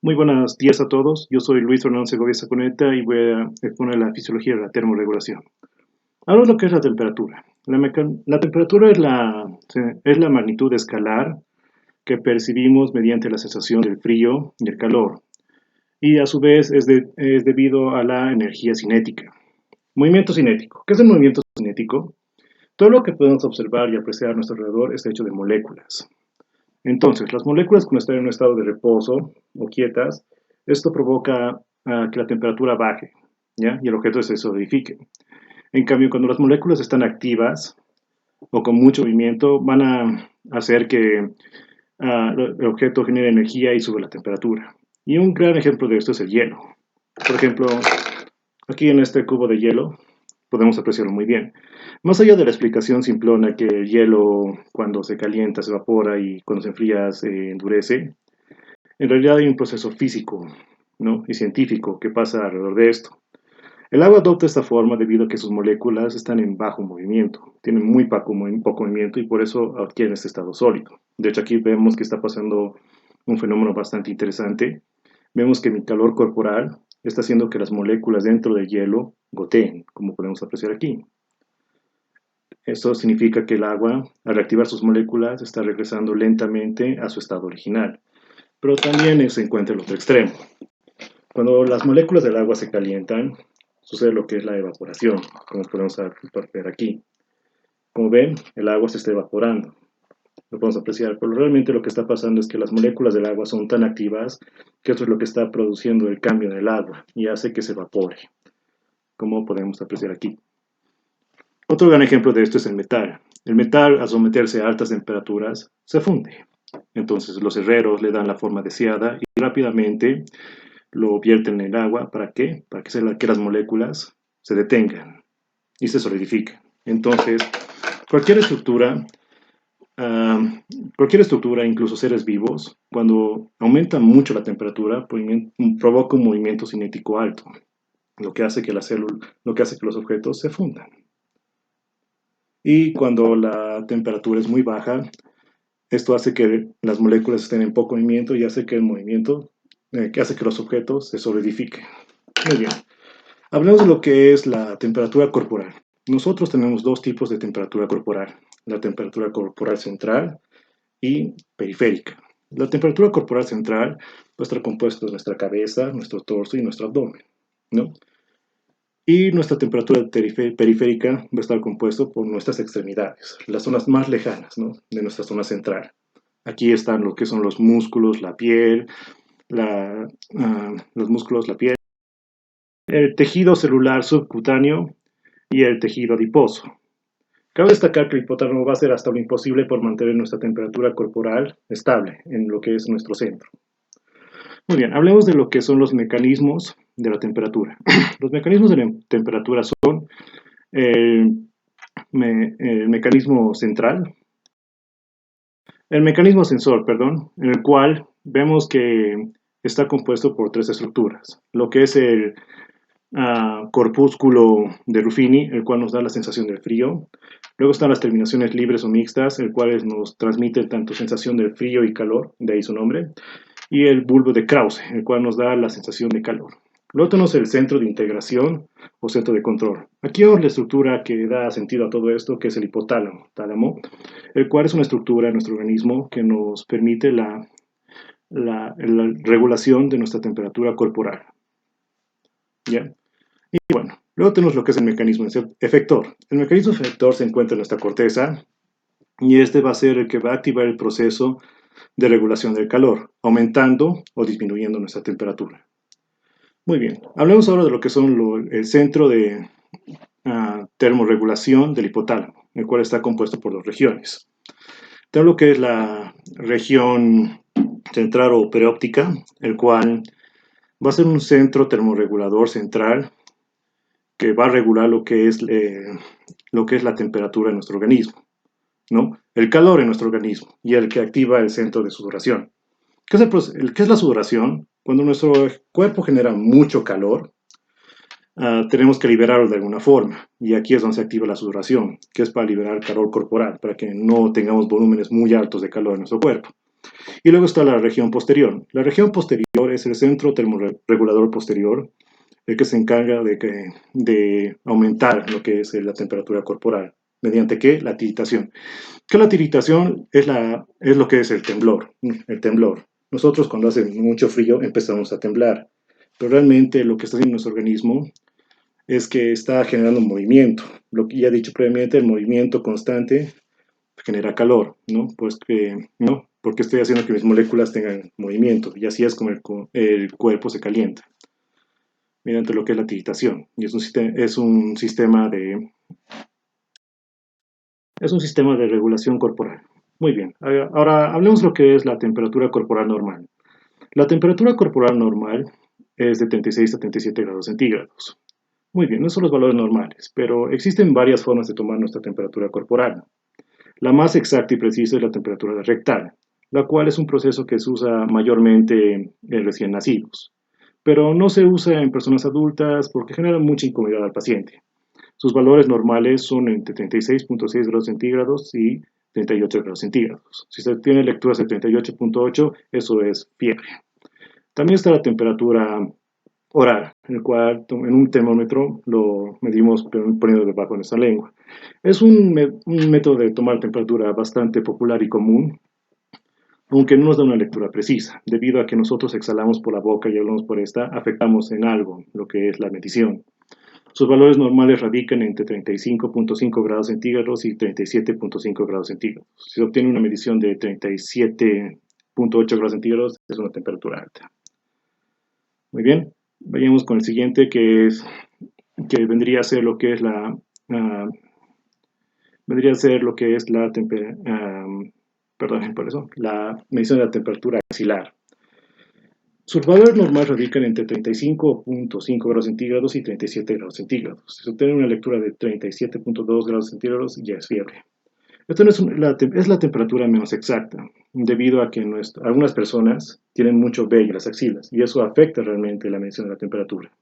Muy buenos días a todos. Yo soy Luis Fernando Segovia Saconeta y voy a exponer la fisiología de la termorregulación. Ahora lo que es la temperatura. La temperatura es la magnitud escalar que percibimos mediante la sensación del frío y el calor, y a su vez es debido a la energía cinética. Movimiento cinético. ¿Qué es el movimiento cinético? Todo lo que podemos observar y apreciar a nuestro alrededor está hecho de moléculas. Entonces, las moléculas cuando están en un estado de reposo o quietas, esto provoca que la temperatura baje, ¿ya? Y el objeto se solidifique. En cambio, cuando las moléculas están activas o con mucho movimiento, van a hacer que el objeto genere energía y sube la temperatura. Y un gran ejemplo de esto es el hielo. Por ejemplo, aquí en este cubo de hielo podemos apreciarlo muy bien. Más allá de la explicación simplona que el hielo cuando se calienta se evapora y cuando se enfría se endurece, en realidad hay un proceso físico, ¿no? Y científico que pasa alrededor de esto. El agua adopta esta forma debido a que sus moléculas están en bajo movimiento, tienen muy poco movimiento y por eso adquieren este estado sólido. De hecho, aquí vemos que está pasando un fenómeno bastante interesante. Vemos que mi calor corporal está haciendo que las moléculas dentro del hielo goteen, como podemos apreciar aquí. Esto significa que el agua, al reactivar sus moléculas, está regresando lentamente a su estado original. Pero también se encuentra el otro extremo. Cuando las moléculas del agua se calientan, sucede lo que es la evaporación, como podemos ver aquí. Como ven, el agua se está evaporando. Lo podemos apreciar, pero realmente lo que está pasando es que las moléculas del agua son tan activas que esto es lo que está produciendo el cambio del agua y hace que se evapore, como podemos apreciar aquí. Otro gran ejemplo de esto es el metal. El metal, al someterse a altas temperaturas, se funde. Entonces los herreros le dan la forma deseada y rápidamente lo vierten en el agua. ¿Para qué? Para que las moléculas se detengan y se solidifiquen. Entonces, cualquier estructura, cualquier estructura, incluso seres vivos, cuando aumenta mucho la temperatura, provoca un movimiento cinético alto, lo que hace que lo que hace que los objetos se fundan. Y cuando la temperatura es muy baja, esto hace que las moléculas estén en poco movimiento y hace que el movimiento, que hace que los objetos se solidifiquen. Muy bien. Hablemos de lo que es la temperatura corporal. Nosotros tenemos dos tipos de temperatura corporal. La temperatura corporal central y periférica. La temperatura corporal central va a estar compuesta de nuestra cabeza, nuestro torso y nuestro abdomen, ¿no? Y nuestra temperatura periférica va a estar compuesto por nuestras extremidades, las zonas más lejanas, ¿no? De nuestra zona central. Aquí están lo que son los músculos, la piel, los músculos, la piel, el tejido celular subcutáneo y el tejido adiposo. Cabe destacar que el hipotálamo va a hacer hasta lo imposible por mantener nuestra temperatura corporal estable en lo que es nuestro centro. Muy bien, hablemos de lo que son los mecanismos de la temperatura. Los mecanismos de la temperatura son el mecanismo central, el mecanismo sensor, perdón, en el cual vemos que está compuesto por tres estructuras. Lo que es el corpúsculo de Ruffini, el cual nos da la sensación del frío. Luego están las terminaciones libres o mixtas, el cual nos transmite tanto sensación del frío y calor, de ahí su nombre. Y el bulbo de Krause, el cual nos da la sensación de calor. Luego tenemos el centro de integración o centro de control. Aquí vemos la estructura que da sentido a todo esto, que es el hipotálamo, el cual es una estructura en nuestro organismo que nos permite la regulación de nuestra temperatura corporal. ¿Ya? Y bueno, luego tenemos lo que es el mecanismo efector. El mecanismo efector se encuentra en nuestra corteza y este va a ser el que va a activar el proceso de regulación del calor, aumentando o disminuyendo nuestra temperatura. Muy bien, hablemos ahora de lo que son el centro de termorregulación del hipotálamo, el cual está compuesto por dos regiones. Tenemos lo que es la región central o perióptica, el cual va a ser un centro termorregulador central que va a regular lo que es la temperatura de nuestro organismo, ¿no? El calor en nuestro organismo y el que activa el centro de sudoración. ¿Qué es la sudoración? Cuando nuestro cuerpo genera mucho calor, tenemos que liberarlo de alguna forma. Y aquí es donde se activa la sudoración, que es para liberar calor corporal, para que no tengamos volúmenes muy altos de calor en nuestro cuerpo. Y luego está la región posterior. La región posterior es el centro termorregulador posterior, el que se encarga de aumentar lo que es la temperatura corporal. ¿Mediante qué? La tiritación. Que la tiritación es lo que es el temblor. El temblor. Nosotros cuando hace mucho frío empezamos a temblar, pero realmente lo que está haciendo nuestro organismo es que está generando un movimiento. Lo que ya he dicho previamente, el movimiento constante genera calor, ¿no? Pues que, ¿no? Porque estoy haciendo que mis moléculas tengan movimiento, y así es como el cuerpo se calienta, mediante lo que es la tiritación. Y es un sistema de regulación corporal. Muy bien, ahora hablemos de lo que es la temperatura corporal normal. La temperatura corporal normal es de 36 a 37 grados centígrados. Muy bien, esos son los valores normales, pero existen varias formas de tomar nuestra temperatura corporal. La más exacta y precisa es la temperatura rectal, la cual es un proceso que se usa mayormente en recién nacidos, pero no se usa en personas adultas porque genera mucha incomodidad al paciente. Sus valores normales son entre 36.6 grados centígrados y 38 grados centígrados. Si se tiene lecturas de 38.8, eso es fiebre. También está la temperatura oral, en el cual en un termómetro lo medimos poniendo debajo de nuestra lengua. Es un método de tomar temperatura bastante popular y común, aunque no nos da una lectura precisa, debido a que nosotros exhalamos por la boca y hablamos por esta, afectamos en algo lo que es la medición. Sus valores normales radican entre 35.5 grados centígrados y 37.5 grados centígrados. Si se obtiene una medición de 37.8 grados centígrados, es una temperatura alta. Muy bien, vayamos con el siguiente, que vendría a ser lo que es perdón por eso, la medición de la temperatura axilar. Sus valores normales radican entre 35.5 grados centígrados y 37 grados centígrados. Si se obtiene una lectura de 37.2 grados centígrados, ya es fiebre. Esto no es la temperatura menos exacta, debido a que algunas personas tienen mucho vello en las axilas, y eso afecta realmente la medición de la temperatura.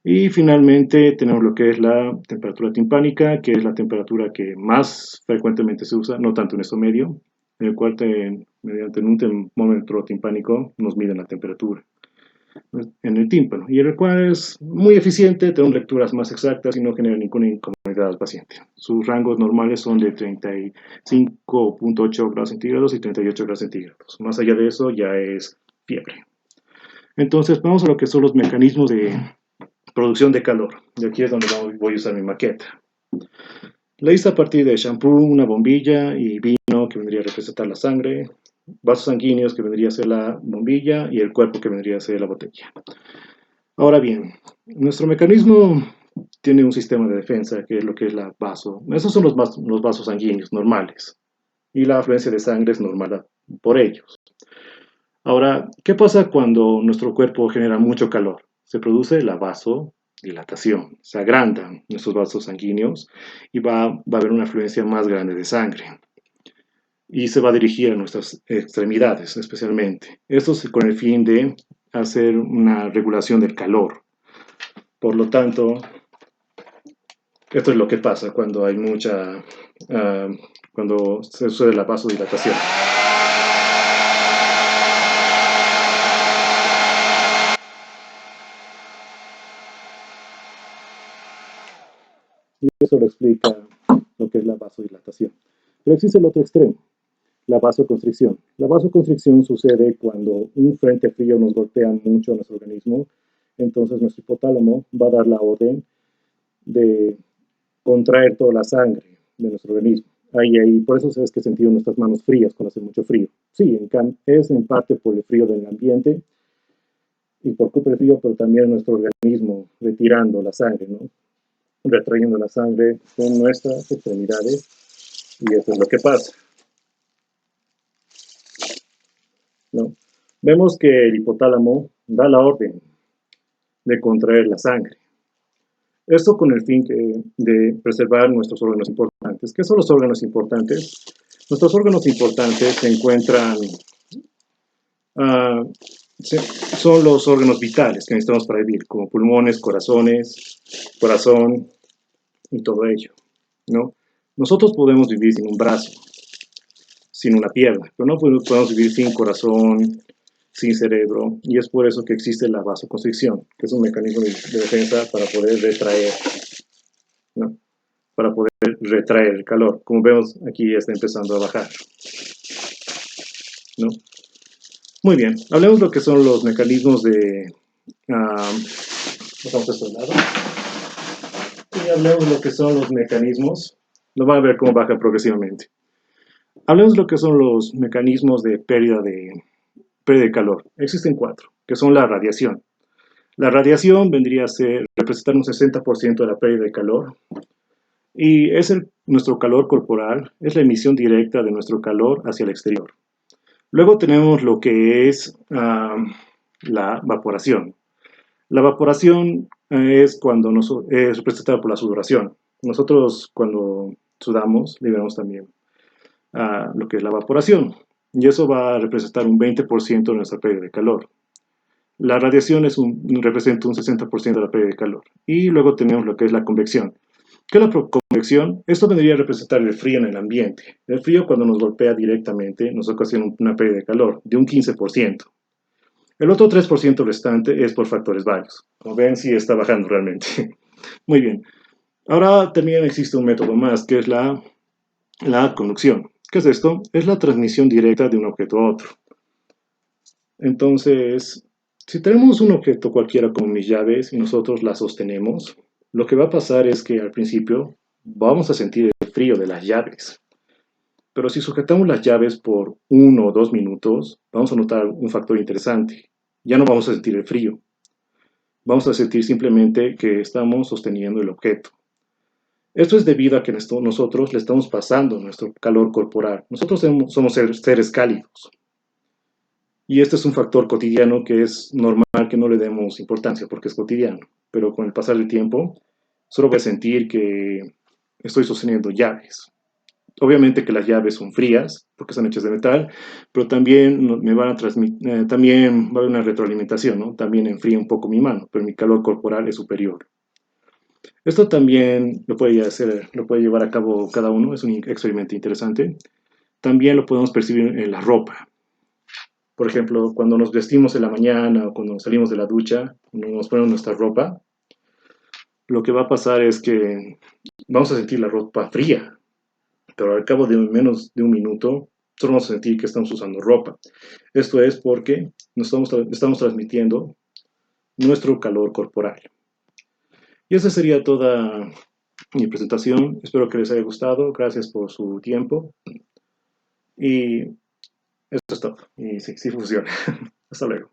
Y finalmente tenemos lo que es la temperatura timpánica, que es la temperatura que más frecuentemente se usa, no tanto en esto medio, en el cual mediante un termómetro timpánico nos miden la temperatura en el tímpano, y el cual es muy eficiente, tiene lecturas más exactas y no genera ninguna incomodidad al paciente. Sus rangos normales son de 35.8 grados centígrados y 38 grados centígrados. Más allá de eso ya es fiebre. Entonces vamos a lo que son los mecanismos de producción de calor. Y aquí es donde voy a usar mi maqueta. La hice a partir de shampoo, una bombilla y vino, que vendría a representar la sangre, vasos sanguíneos, que vendría a ser la bombilla, y el cuerpo, que vendría a ser la botella. Ahora bien, nuestro mecanismo tiene un sistema de defensa, que es lo que es la vaso. Esos son los vasos sanguíneos normales, y la afluencia de sangre es normal por ellos. Ahora, ¿qué pasa cuando nuestro cuerpo genera mucho calor? Se produce la vasodilatación, se agrandan nuestros vasos sanguíneos y va a haber una afluencia más grande de sangre. Y se va a dirigir a nuestras extremidades especialmente. Esto es con el fin de hacer una regulación del calor. Por lo tanto, esto es lo que pasa cuando hay cuando se sucede la vasodilatación. Y eso lo explica lo que es la vasodilatación. Pero existe el otro extremo, la vasoconstricción. La vasoconstricción sucede cuando un frente frío nos golpea mucho a nuestro organismo, entonces nuestro hipotálamo va a dar la orden de contraer toda la sangre de nuestro organismo. Ahí, por eso es que sentimos nuestras manos frías cuando hace mucho frío. Sí, es en parte por el frío del ambiente y por culpa del frío, pero también nuestro organismo retirando la sangre, ¿no? Retrayendo la sangre en nuestras extremidades, y eso es lo que pasa, ¿no? Vemos que el hipotálamo da la orden de contraer la sangre. Esto con el fin de preservar nuestros órganos importantes. ¿Qué son los órganos importantes? Nuestros órganos importantes se encuentran, son los órganos vitales que necesitamos para vivir, como pulmones, corazón y todo ello, ¿no? Nosotros podemos vivir sin un brazo, sin una pierna, pero no podemos vivir sin corazón, sin cerebro, y es por eso que existe la vasoconstricción, que es un mecanismo de defensa para poder retraer, ¿no? Para poder retraer el calor. Como vemos, aquí está empezando a bajar, ¿no? Muy bien, hablemos de lo que son los mecanismos de... Pasamos a este lado. Y hablemos de lo que son los mecanismos. Lo van a ver cómo baja progresivamente. Hablemos de lo que son los mecanismos de pérdida de calor. Existen 4, que son la radiación. La radiación vendría a representar un 60% de la pérdida de calor. Y es nuestro calor corporal, es la emisión directa de nuestro calor hacia el exterior. Luego tenemos lo que es la evaporación. La evaporación es cuando es representada por la sudoración. Nosotros cuando sudamos liberamos también lo que es la evaporación. Y eso va a representar un 20% de nuestra pérdida de calor. La radiación representa un 60% de la pérdida de calor. Y luego tenemos lo que es la convección. ¿Qué es la convección? Esto vendría a representar el frío en el ambiente. El frío cuando nos golpea directamente nos ocasiona una pérdida de calor de un 15%. El otro 3% restante es por factores varios. Como ven, sí está bajando realmente. Muy bien. Ahora también existe un método más, que es la conducción. ¿Qué es esto? Es la transmisión directa de un objeto a otro. Entonces, si tenemos un objeto cualquiera como mis llaves y nosotros la sostenemos, lo que va a pasar es que al principio vamos a sentir el frío de las llaves. Pero si sujetamos las llaves por 1 o 2 minutos, vamos a notar un factor interesante. Ya no vamos a sentir el frío. Vamos a sentir simplemente que estamos sosteniendo el objeto. Esto es debido a que nosotros le estamos pasando nuestro calor corporal. Nosotros somos seres cálidos. Y este es un factor cotidiano que es normal que no le demos importancia porque es cotidiano. Pero con el pasar del tiempo, solo voy a sentir que estoy sosteniendo llaves. Obviamente que las llaves son frías porque están hechas de metal, pero también me van a transmitir, también va a haber una retroalimentación, ¿no? También enfría un poco mi mano, pero mi calor corporal es superior. Esto también lo puede llevar a cabo cada uno, es un experimento interesante. También lo podemos percibir en la ropa. Por ejemplo, cuando nos vestimos en la mañana o cuando salimos de la ducha, cuando nos ponemos nuestra ropa, lo que va a pasar es que vamos a sentir la ropa fría, pero al cabo de menos de un minuto, solo vamos a sentir que estamos usando ropa. Esto es porque estamos transmitiendo nuestro calor corporal. Y esa sería toda mi presentación. Espero que les haya gustado. Gracias por su tiempo. Y eso es todo. Y sí funciona. Hasta luego.